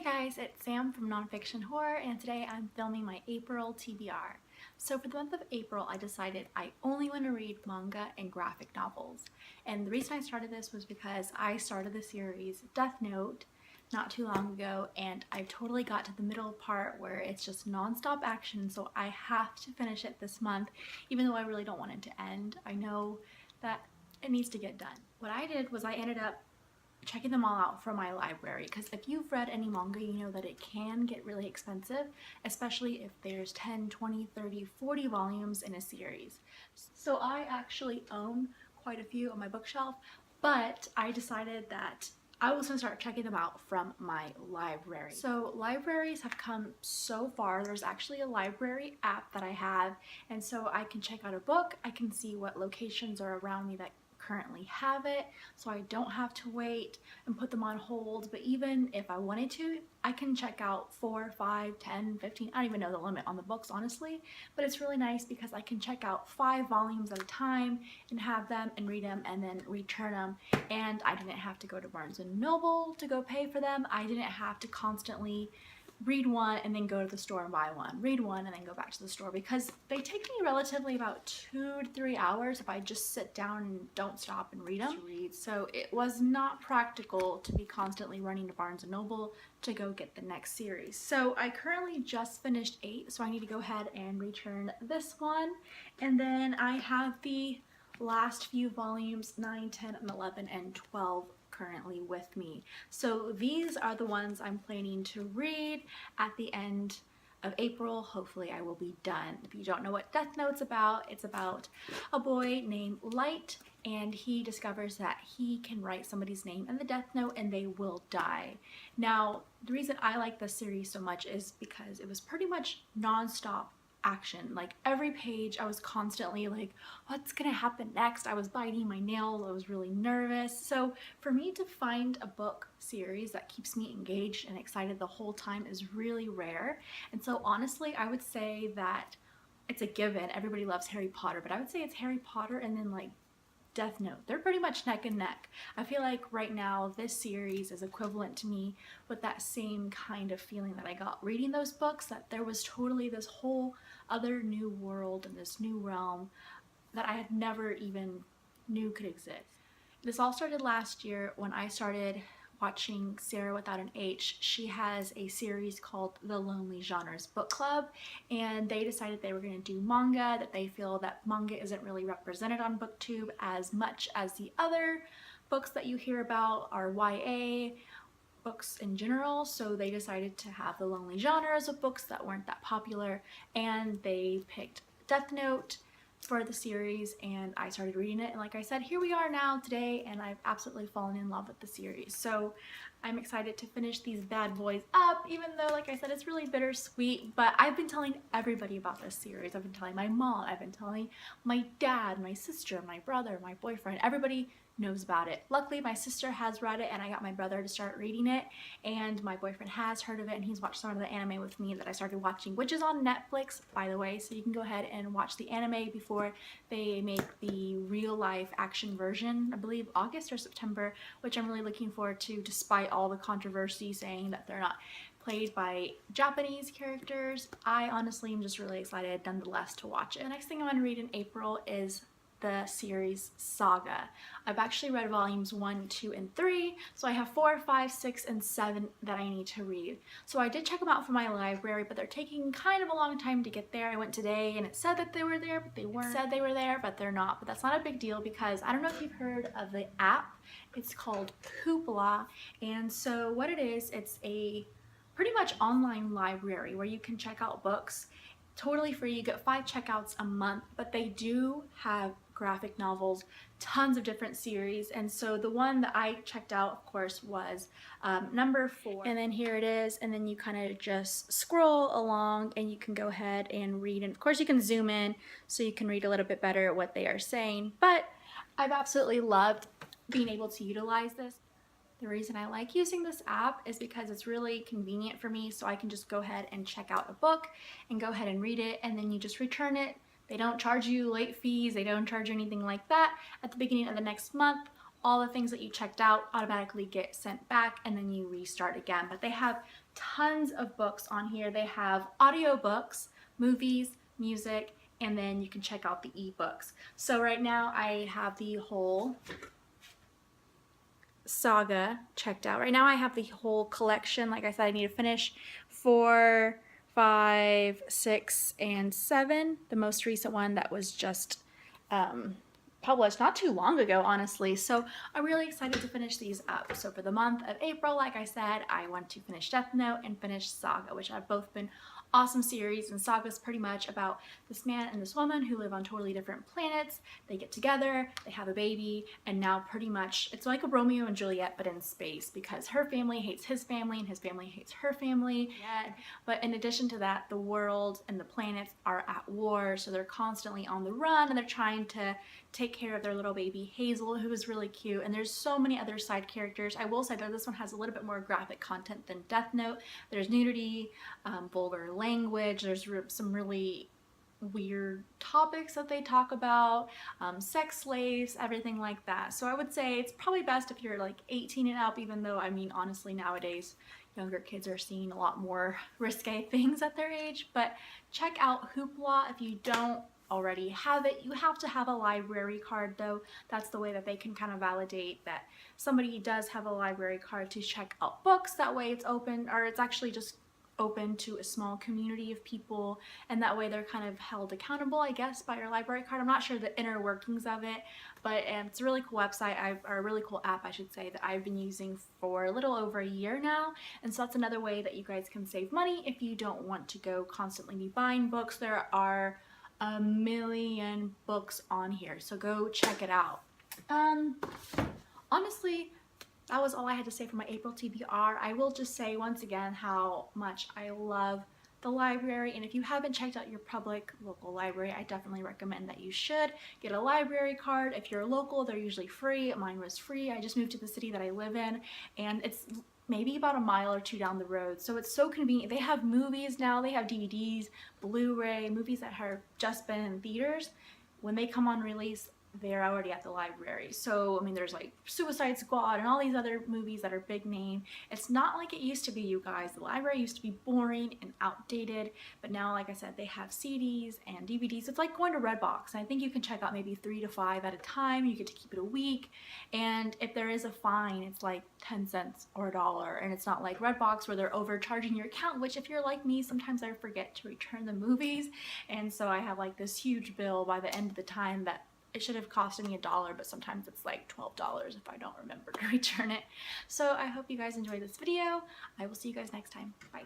guys, it's Sam from Nonfiction Horror, and today I'm filming my April TBR. So for the month of April, I decided I only want to read manga and graphic novels. And the reason I started this was because I started the series Death Note not too long ago, and I totally got to the middle part where it's just non-stop action, so I have to finish it this month, even though I really don't want it to end. I know that it needs to get done. What I did was I ended up checking them all out from my library, because if you've read any manga, you know that it can get really expensive, especially if there's 10, 20, 30, 40 volumes in a series. So I actually own quite a few on my bookshelf, but I decided that I was going to start checking them out from my library. So libraries have come so far. There's actually a library app that I have, and so I can check out a book, I can see what locations are around me that currently have it, so I don't have to wait and put them on hold. But even if I wanted to, I can check out 4, 5, 10, 15, I don't even know the limit on the books, honestly, but it's really nice because I can check out 5 volumes at a time and have them and read them and then return them. And I didn't have to go to Barnes & Noble to go pay for them. I didn't have to constantly read one and then go to the store and buy one, read one and then go back to the store, because they take me relatively about 2 to 3 hours if I just sit down and don't stop and read them. So it was not practical to be constantly running to Barnes & Noble to go get the next series. So I currently just finished 8, so I need to go ahead and return this one, and then I have the last few volumes 9, 10, and 11, and 12 currently with me. So these are the ones I'm planning to read at the end of April. Hopefully I will be done. If you don't know what Death Note's about, it's about a boy named Light, and he discovers that he can write somebody's name in the Death Note and they will die. Now, the reason I like this series so much is because it was pretty much non-stop action. Like every page I was constantly like, what's gonna happen next? I was biting my nails, I was really nervous. So for me to find a book series that keeps me engaged and excited the whole time is really rare. And so honestly, I would say that it's a given. Everybody loves Harry Potter, but I would say it's Harry Potter and then like Death Note. They're pretty much neck and neck. I feel like right now this series is equivalent to me with that same kind of feeling that I got reading those books, that there was totally this whole other new world and this new realm that I had never even knew could exist. This all started last year when I started watching Sarah Without an H. She has a series called The Lonely Genres Book Club, and they decided they were going to do manga, that they feel that manga isn't really represented on BookTube as much as the other books that you hear about are YA books in general, so they decided to have the lonely genres of books that weren't that popular, and they picked Death Note for the series, and I started reading it, and like I said, here we are now today, and I've absolutely fallen in love with the series. So I'm excited to finish these bad boys up, even though, like I said, it's really bittersweet. But I've been telling everybody about this series. I've been telling my mom, I've been telling my dad, my sister, my brother, my boyfriend. Everybody knows about it. Luckily, my sister has read it, and I got my brother to start reading it, and my boyfriend has heard of it, and he's watched some of the anime with me that I started watching, which is on Netflix, by the way, so you can go ahead and watch the anime before they make the real-life action version, I believe August or September, which I'm really looking forward to, despite all the controversy saying that they're not played by Japanese characters. I honestly am just really excited nonetheless to watch it. The next thing I'm going to read in April is the series Saga. I've actually read volumes 1, 2, and 3, so I have 4, 5, 6, and 7 that I need to read. So I did check them out from my library, but they're taking kind of a long time to get there. I went today and it said that they were there, but they weren't. It said they were there, but they're not. But that's not a big deal, because I don't know if you've heard of the app. It's called Hoopla, and so what it is, it's a pretty much online library where you can check out books totally free. You get 5 checkouts a month, but they do have graphic novels, tons of different series, and so the one that I checked out, of course, was number 4, and then here it is, and then you kind of just scroll along and you can go ahead and read, and of course you can zoom in so you can read a little bit better what they are saying. But I've absolutely loved being able to utilize this. The reason I like using this app is because it's really convenient for me, so I can just go ahead and check out a book and go ahead and read it, and then you just return it. They don't charge you late fees, they don't charge you anything like that. At the beginning of the next month, all the things that you checked out automatically get sent back and then you restart again. But they have tons of books on here. They have audiobooks, movies, music, and then you can check out the ebooks. So right now I have the whole saga checked out. Right now I have the whole collection. Like I said, I need to finish 4, 5, 6, and 7. The most recent one that was just published not too long ago, honestly. So I'm really excited to finish these up. So for the month of April, like I said, I want to finish Death Note and finish Saga, which have both been awesome series. And Saga is pretty much about this man and this woman who live on totally different planets. They get together, they have a baby, and now pretty much it's like a Romeo and Juliet but in space, because her family hates his family and his family hates her family. Yeah. But in addition to that, the world and the planets are at war, so they're constantly on the run and they're trying to take care of their little baby Hazel, who is really cute. And there's so many other side characters. I will say that this one has a little bit more graphic content than Death Note. There's nudity, vulgar language, there's some really weird topics that they talk about, sex slaves, everything like that. So I would say it's probably best if you're like 18 and up, even though, I mean, honestly, nowadays younger kids are seeing a lot more risque things at their age. But check out Hoopla if you don't already have it. You have to have a library card though. That's the way that they can kind of validate that somebody does have a library card to check out books. That way it's open, or it's actually just open to a small community of people, and that way they're kind of held accountable, I guess, by your library card. I'm not sure the inner workings of it, but it's a really cool website, or a really cool app, I should say, that I've been using for a little over a year now. And so that's another way that you guys can save money if you don't want to go constantly be buying books. There are a million books on here, so go check it out. Honestly, that was all I had to say for my April TBR. I will just say once again how much I love the library, and if you haven't checked out your public local library, I definitely recommend that you should get a library card. If you're local, they're usually free. Mine was free. I just moved to the city that I live in, and it's maybe about a mile or 2 down the road, so it's so convenient. They have movies now, they have DVDs, Blu-ray, movies that have just been in theaters. When they come on release, they're already at the library. So I mean, there's like Suicide Squad and all these other movies that are big name. It's not like it used to be, you guys. The library used to be boring and outdated, but now, like I said, they have CDs and DVDs. It's like going to Redbox, and I think you can check out maybe 3 to 5 at a time. You get to keep it a week, and if there is a fine, it's like 10 cents or $1, and it's not like Redbox where they're overcharging your account, which if you're like me, sometimes I forget to return the movies, and so I have like this huge bill by the end of the time that it should have costed me $1, but sometimes it's like $12 if I don't remember to return it. So I hope you guys enjoyed this video. I will see you guys next time. Bye.